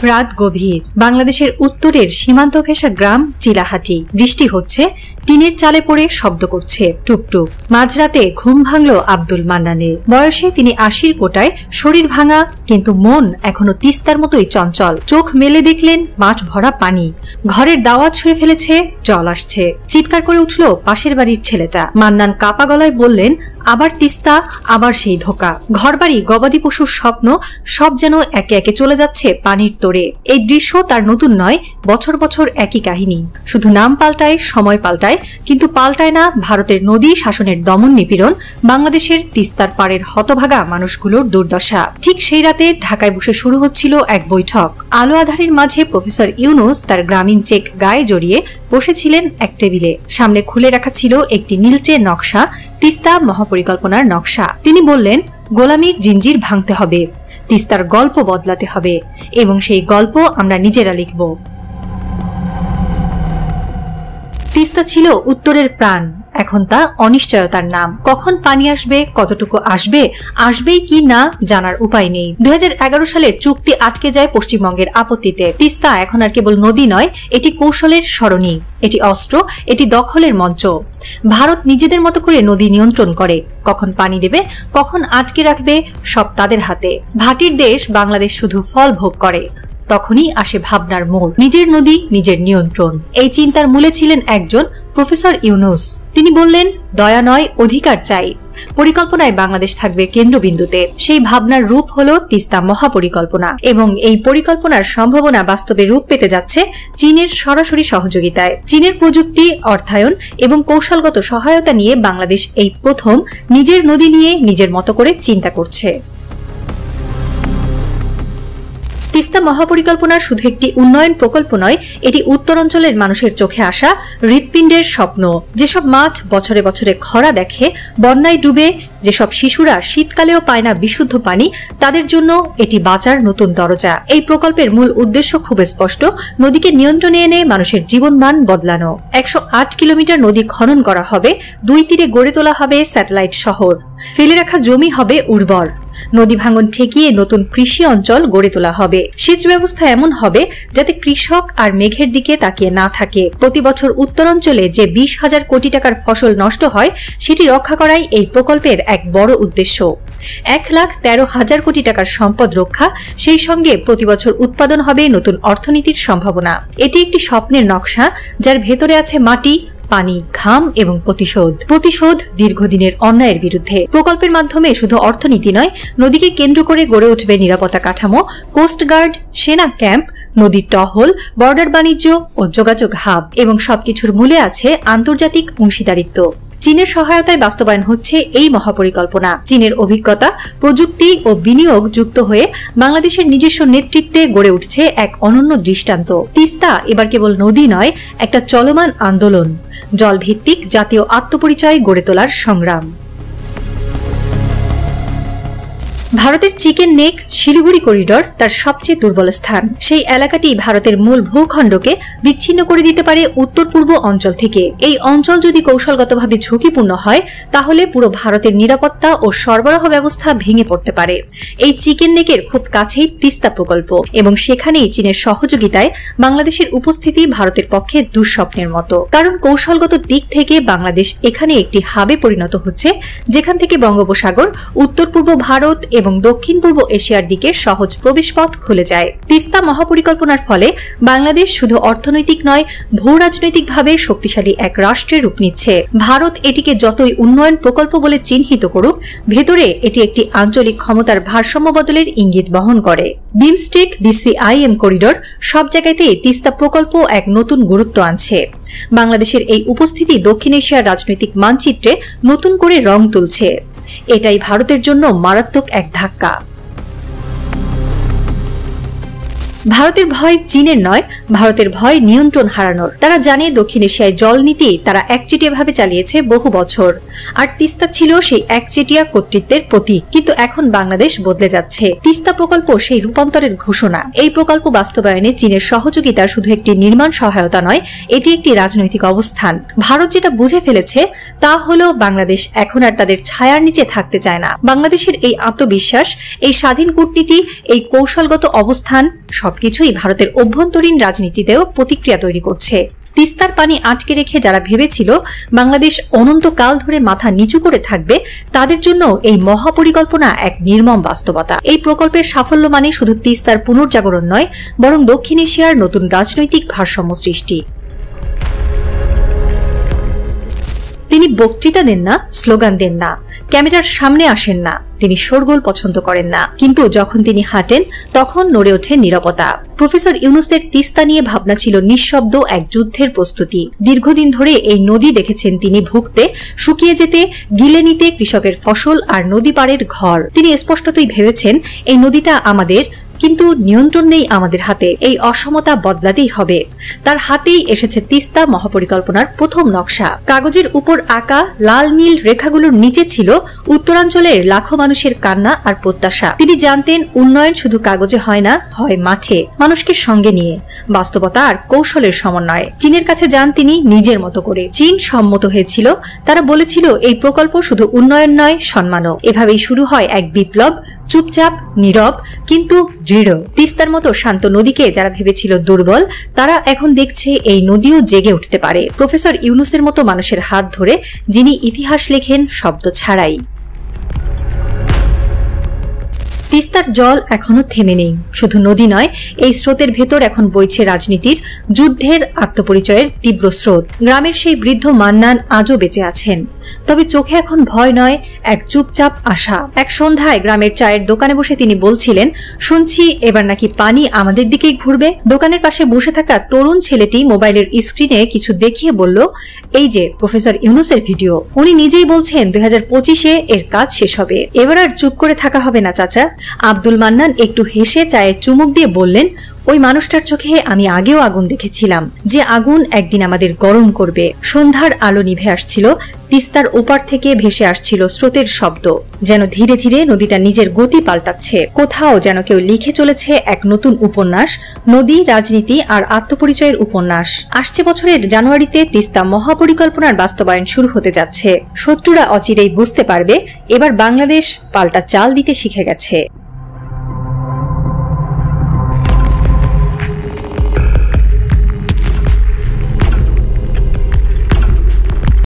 রাত গভীর। বাংলাদেশের উত্তরের সীমান্ত ঘেঁষা গ্রাম চিলাহাটি। বৃষ্টি হচ্ছে, টিনের চালে পড়ে শব্দ করছে টুকটুক। মাঝরাতে ঘুম ভাঙল আব্দুল মান্নানের। বয়সে তিনি ৮০ কোটায়, শরীর ভাঙা, কিন্তু মন এখনো তিস্তার মতোই চঞ্চল। চোখ মেলে দেখলেন মাঠ ভরা পানি। ঘরের দাওয়াত ছুঁয়ে ফেলেছে, জল আসছে। চিৎকার করে উঠল পাশের বাড়ির ছেলেটা। মান্নান কাপা গলায় বললেন, আবার তিস্তা, আবার সেই ধোকা। ঘরবাড়ি, গবাদি পশুর স্বপ্ন সব যেন একে একে চলে যাচ্ছে পানির তোড়ে। এই দৃশ্য তার নতুন নয়, বছর বছর একই কাহিনী। শুধু নাম পাল্টায়, সময় পাল্টায়, কিন্তু পাল্টায় না ভারতের নদী শাসনের দমন নিপীড়ন, বাংলাদেশের তিস্তার পাড়ের হতভাগা মানুষগুলোর দুর্দশা। ঠিক সেই রাতে ঢাকায় বসে শুরু হচ্ছিল এক বৈঠক। আলো আধারের মাঝে প্রফেসর ইউনুস তার গ্রামীণ চেক গায়ে জড়িয়ে বসেছিলেন এক টেবিলে। সামনে খুলে রাখা ছিল একটি নীলচে নকশা, তিস্তা মহাপরিকল্পনার নকশা। তিনি বললেন, গোলামীর জিঞ্জির ভাঙতে হবে, তিস্তার গল্প বদলাতে হবে, এবং সেই গল্প আমরা নিজেরা লিখব। তিস্তা ছিল উত্তরের প্রাণ, এখন তা অনিশ্চয়তার নাম। কখন পানি আসবে, কতটুকু আসবে, আসবেই কি না জানার উপায় নেই। ২০১১ সালের চুক্তি আটকে যায় পশ্চিমবঙ্গের আপত্তিতে। তিস্তা এখন আর কেবল নদী নয়, এটি কৌশলের সরণি, এটি অস্ত্র, এটি দখলের মঞ্চ। ভারত নিজেদের মতো করে নদী নিয়ন্ত্রণ করে, কখন পানি দেবে, কখন আটকে রাখবে, সব তাদের হাতে। ভাটির দেশ বাংলাদেশ শুধু ফল ভোগ করে। তখনই আসে ভাবনার মোড়, নিজের নদী, নিজের নিয়ন্ত্রণ। এই চিন্তার মূলে ছিলেন একজন প্রফেসর ইউনুস। তিনি বললেন, দয়া নয়, অধিকার চাই। পরিকল্পনায় বাংলাদেশ থাকবে কেন্দ্রবিন্দুতে। সেই ভাবনার রূপ হলো তিস্তা মহাপরিকল্পনা, এবং এই পরিকল্পনার সম্ভাবনা বাস্তবে রূপ পেতে যাচ্ছে চীনের সরাসরি সহযোগিতায়। চীনের প্রযুক্তি, অর্থায়ন এবং কৌশলগত সহায়তা নিয়ে বাংলাদেশ এই প্রথম নিজের নদী নিয়ে নিজের মতো করে চিন্তা করছে। তিস্তা মহাপরিকল্পনা শুধু একটি উন্নয়ন প্রকল্প নয়, এটি উত্তরাঞ্চলের মানুষের চোখে আসা হৃৎপিণ্ডের স্বপ্ন। যেসব মাঠ বছরে বছরে খরা দেখে, বন্যায় ডুবে, যেসব শিশুরা শীতকালেও পায় না বিশুদ্ধ পানি, তাদের জন্য এটি বাঁচার নতুন দরজা। এই প্রকল্পের মূল উদ্দেশ্য খুব স্পষ্ট, নদীকে নিয়ন্ত্রণে এনে মানুষের জীবনমান বদলানো। ১০৮ কিলোমিটার নদী খনন করা হবে, ২ তীরে গড়ে তোলা হবে স্যাটেলাইট শহর, ফেলে রাখা জমি হবে উর্বর, নদী ভাঙন ঠেকিয়ে নতুন কৃষি অঞ্চল গড়ে তোলা হবে। সেচ ব্যবস্থা এমন হবে যাতে কৃষক আর মেঘের দিকে তাকিয়ে না থাকে। প্রতি বছর উত্তরাঞ্চলে যে ২০,০০০ কোটি টাকার ফসল নষ্ট হয়, সেটি রক্ষা করাই এই প্রকল্পের এক বড় উদ্দেশ্য। ১,১৩,০০০ কোটি টাকার সম্পদ রক্ষা, সেই সঙ্গে প্রতি বছর উৎপাদন হবে নতুন অর্থনীতির সম্ভাবনা। এটি একটি স্বপ্নের নকশা, যার ভেতরে আছে মাটি, পানি, ঘাম এবং প্রতিশোধ দীর্ঘদিনের অন্যায়ের বিরুদ্ধে। প্রকল্পের মাধ্যমে শুধু অর্থনীতি নয়, নদীকে কেন্দ্র করে গড়ে উঠবে নিরাপত্তা কাঠামো, কোস্টগার্ড, সেনা ক্যাম্প, নদীর টহল, বর্ডার বাণিজ্য ও যোগাযোগ হাব, এবং সবকিছুর মূলে আছে আন্তর্জাতিক অংশীদারিত্ব। চীনের সহায়তায় বাস্তবায়ন হচ্ছে এই মহাপরিকল্পনা। চীনের অভিজ্ঞতা, প্রযুক্তি ও বিনিয়োগ যুক্ত হয়ে বাংলাদেশের নিজস্ব নেতৃত্বে গড়ে উঠছে এক অনন্য দৃষ্টান্ত। তিস্তা এবার কেবল নদী নয়, একটা চলমান আন্দোলন, জলভিত্তিক জাতীয় আত্মপরিচয় গড়ে তোলার সংগ্রাম। ভারতের চিকেন নেক শিলিগুড়ি করিডর তার সবচেয়ে দুর্বল স্থান। সেই এলাকাটি ভারতের মূল ভূখণ্ডকে বিচ্ছিন্ন করে দিতে পারে উত্তর পূর্ব অঞ্চল থেকে। এই অঞ্চল যদি কৌশলগতভাবে ঝুঁকিপূর্ণ হয়, তাহলে পুরো ভারতের নিরাপত্তা ও সরবরাহ ব্যবস্থা ভেঙে পড়তে পারে। এই চিকেন নেকের খুব কাছেই তিস্তা প্রকল্প, এবং সেখানেই চীনের সহযোগিতায় বাংলাদেশের উপস্থিতি ভারতের পক্ষে দুঃস্বপ্নের মতো। কারণ কৌশলগত দিক থেকে বাংলাদেশ এখানে একটি হাবে পরিণত হচ্ছে, যেখান থেকে বঙ্গোপসাগর, উত্তর পূর্ব ভারত এবং দক্ষিণ পূর্ব এশিয়ার দিকে সহজ প্রবেশপথ খুলে যায়। তিস্তা মহাপরিকল্পনার ফলে বাংলাদেশ শুধু অর্থনৈতিক নয়, ভূ রাজনৈতিকভাবে শক্তিশালী এক রাষ্ট্রের রূপ নিচ্ছে। ভারত এটিকে যতই উন্নয়ন প্রকল্প বলে চিহ্নিত করুক, ভেতরে এটি একটি আঞ্চলিক ক্ষমতার ভারসাম্য বদলের ইঙ্গিত বহন করে। বিমস্টেক, BCIM করিডোর, সব জায়গাতেই তিস্তা প্রকল্প এক নতুন গুরুত্ব আনছে। বাংলাদেশের এই উপস্থিতি দক্ষিণ এশিয়ার রাজনৈতিক মানচিত্রে নতুন করে রং তুলছে। এটাই ভারতের জন্য মারাত্মক এক ধাক্কা। ভারতের ভয় চীনের নয়, ভারতের ভয় নিয়ন্ত্রণ হারানোর। তারা জানে দক্ষিণ এশিয়ায় জল নীতি তারা একচেটিয়াভাবে চালিয়েছে বহু বছর, আর তিস্তা ছিল সেই একচেটিয়া কর্তৃত্বের প্রতীক। কিন্তু এখন বাংলাদেশ বদলে যাচ্ছে। তিস্তা প্রকল্প সেই রূপান্তরের ঘোষণা। এই প্রকল্প বাস্তবায়নে চীনের সহযোগিতা শুধু একটি নির্মাণ সহায়তা নয়, এটি একটি রাজনৈতিক অবস্থান। ভারত যেটা বুঝে ফেলেছে তা হলো বাংলাদেশ এখন আর তাদের ছায়ার নিচে থাকতে চায় না। বাংলাদেশের এই আত্মবিশ্বাস, এই স্বাধীন কূটনীতি, এই কৌশলগত অবস্থান সবকিছুই ভারতের অভ্যন্তরীণ রাজনীতিতেও প্রতিক্রিয়া তৈরি করছে। তিস্তার পানি আটকে রেখে যারা ভেবেছিল বাংলাদেশ অনন্তকাল ধরে মাথা নিচু করে থাকবে, তাদের জন্য এই মহাপরিকল্পনা এক নির্মম বাস্তবতা। এই প্রকল্পের সাফল্য মানে শুধু তিস্তার পুনর্জাগরণ নয়, বরং দক্ষিণ এশিয়ার নতুন রাজনৈতিক ভারসাম্য সৃষ্টি। তিনি বক্তৃতা দেন না, স্লোগান দেন না, ক্যামেরার সামনে আসেন না, তিনি শোরগোল পছন্দ করেন না, কিন্তু যখন তিনি হাঁটেন তখন নড়ে ওঠে নীরবতা। প্রফেসর ইউনূসের তিস্তা নিয়ে ভাবনা ছিল নিঃশব্দ এক যুদ্ধের প্রস্তুতি। দীর্ঘদিন ধরে এই নদী দেখেছেন তিনি ভুগতে, শুকিয়ে যেতে, গিলে নিতে কৃষকের ফসল আর নদী পাড়ের ঘর। তিনি স্পষ্টতই ভেবেছেন এই নদীটা আমাদের, কিন্তু নিয়ন্ত্রণ নেই আমাদের হাতে। এই অসমতা বদলাতেই হবে। তার হাতেই এসেছে তিস্তা মহাপরিকল্পনার প্রথম নকশা। কাগজের উপর আঁকা লাল নীল রেখাগুলোর নিচে ছিল উত্তরাঞ্চলের লাখো মানুষের কান্না আর প্রত্যাশা। তিনি জানতেন উন্নয়ন শুধু কাগজে হয় না, হয় মাঠে, মানুষকে সঙ্গে নিয়ে, বাস্তবতা আর কৌশলের সমন্বয়ে। চীনের কাছে যান তিনি নিজের মতো করে। চীন সম্মত হয়েছিল। তারা বলেছিল এই প্রকল্প শুধু উন্নয়ন নয়, সম্মানও। এভাবেই শুরু হয় এক বিপ্লব, চুপচাপ, নীরব, কিন্তু দৃঢ়। তিস্তার মতো শান্ত নদীকে যারা ভেবেছিল দুর্বল, তারা এখন দেখছে এই নদীও জেগে উঠতে পারে। প্রফেসর ইউনূসের মতো মানুষের হাত ধরে, যিনি ইতিহাস লেখেন শব্দ ছাড়াই। তিস্তার জল এখনো থেমে নেই। শুধু নদী নয়, এই স্রোতের ভেতর এখন বইছে রাজনীতির, যুদ্ধের, আত্মপরিচয়ের তীব্র স্রোত। গ্রামের সেই বৃদ্ধ মান্নান আজও বেঁচে আছেন, তবে চোখে এখন ভয় নয়, এক চুপচাপ আশা। এক সন্ধ্যায় গ্রামের চায়ের দোকানে বসে তিনি বলছিলেন, শুনছি এবার নাকি পানি আমাদের দিকেই ঘুরবে। দোকানের পাশে বসে থাকা তরুণ ছেলেটি মোবাইলের স্ক্রিনে কিছু দেখিয়ে বলল, এই যে প্রফেসর ইউনূসের ভিডিও। উনি নিজেই বলছেন 2025-এ এর কাজ শেষ হবে। এবার আর চুপ করে থাকা হবে না চাচা। আব্দুল মান্নান একটু হেসে চায়ে চুমুক দিয়ে বললেন, ওই মানুষটার চোখে আমি আগেও আগুন দেখেছিলাম, যে আগুন একদিন আমাদের গরম করবে। সন্ধ্যার আলো নিভে আসছিল। তিস্তার ওপার থেকে ভেসে আসছিল স্রোতের শব্দ, যেন ধীরে ধীরে নদীটা নিজের গতি পাল্টাচ্ছে। কোথাও যেন কেউ লিখে চলেছে এক নতুন উপন্যাস, নদী, রাজনীতি আর আত্মপরিচয়ের উপন্যাস। আসছে বছরের জানুয়ারিতে তিস্তা মহাপরিকল্পনার বাস্তবায়ন শুরু হতে যাচ্ছে। শত্রুরা অচিরেই বুঝতে পারবে এবার বাংলাদেশ পাল্টা চাল দিতে শিখে গেছে।